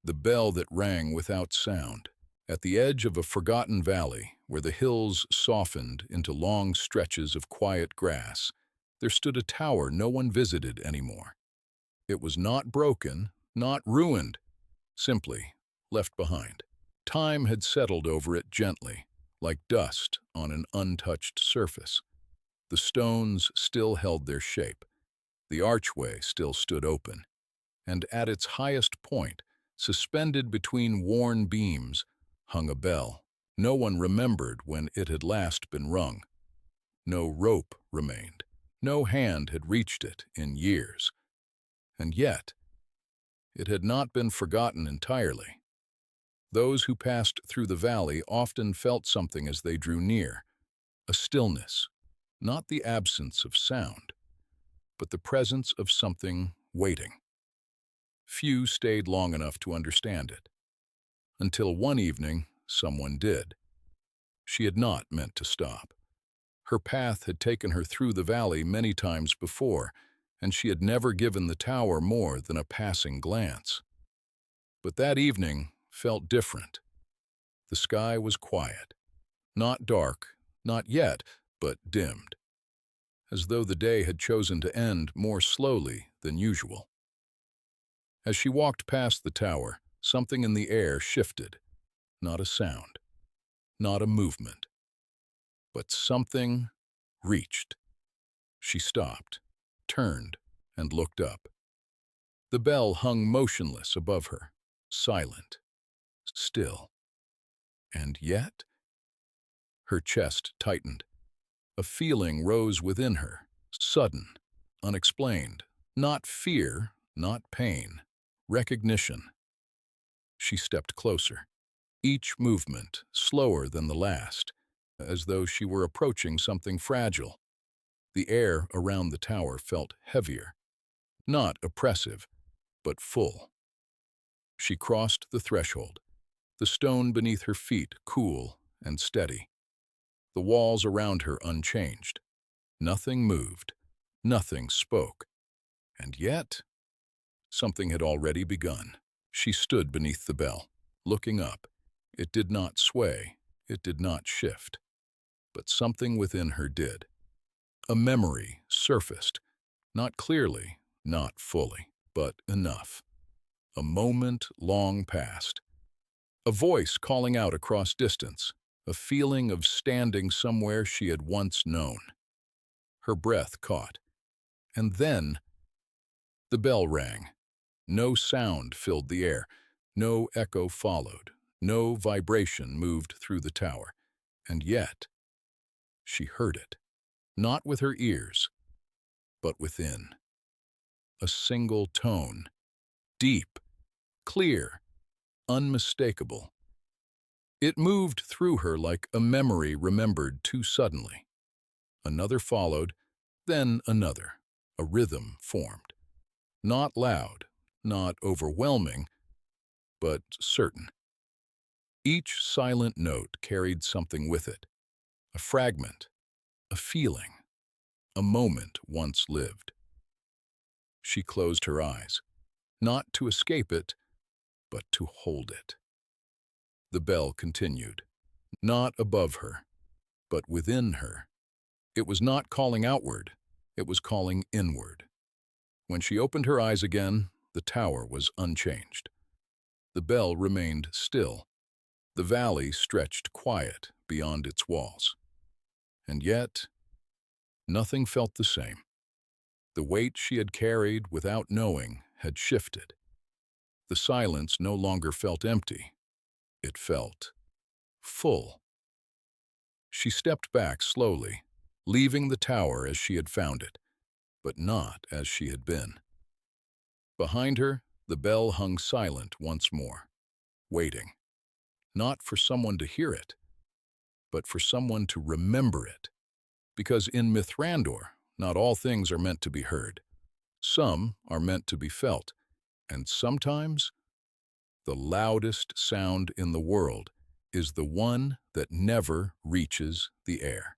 the bell that rang without sound. At the edge of a forgotten valley, where the hills softened into long stretches of quiet grass, there stood a tower no one visited anymore. It was not broken, not ruined, simply left behind. Time had settled over it gently, like dust on an untouched surface. The stones still held their shape. The archway still stood open, and at its highest point, suspended between worn beams, hung a bell. No one remembered when it had last been rung. No rope remained. No hand had reached it in years. And yet, it had not been forgotten entirely. Those who passed through the valley often felt something as they drew near, a stillness, not the absence of sound, but the presence of something waiting. Few stayed long enough to understand it, until one evening someone did. She had not meant to stop. Her path had taken her through the valley many times before, and she had never given the tower more than a passing glance. But that evening felt different. The sky was quiet, not dark, not yet, but dimmed, as though the day had chosen to end more slowly than usual. As she walked past the tower, something in the air shifted. Not a sound, not a movement, but something reached. She stopped, turned, and looked up. The bell hung motionless above her, silent, still. And yet, her chest tightened. A feeling rose within her, sudden, unexplained. Not fear, not pain, recognition. She stepped closer, each movement slower than the last, as though she were approaching something fragile. The air around the tower felt heavier, not oppressive, but full. She crossed the threshold, the stone beneath her feet cool and steady, the walls around her unchanged. Nothing moved, nothing spoke, and yet something had already begun. She stood beneath the bell, looking up. It did not sway, it did not shift, but something within her did. A memory surfaced, not clearly, not fully, but enough. A moment long past. A voice calling out across distance, a feeling of standing somewhere she had once known. Her breath caught, and then the bell rang. No sound filled the air, no echo followed, no vibration moved through the tower, and yet she heard it, not with her ears, but within. A single tone, deep, clear, unmistakable. It moved through her like a memory remembered too suddenly. Another followed, then another. A rhythm formed. Not loud, not overwhelming, but certain. Each silent note carried something with it. A fragment, a feeling, a moment once lived. She closed her eyes, not to escape it, but to hold it. The bell continued, not above her, but within her. It was not calling outward, it was calling inward. When she opened her eyes again, the tower was unchanged. The bell remained still. The valley stretched quiet beyond its walls. And yet, nothing felt the same. The weight she had carried without knowing had shifted. The silence no longer felt empty. It felt full. She stepped back slowly, leaving the tower as she had found it, but not as she had been. Behind her, the bell hung silent once more, waiting, not for someone to hear it, but for someone to remember it. Because in Mithrandir, not all things are meant to be heard. Some are meant to be felt, and sometimes the loudest sound in the world is the one that never reaches the air.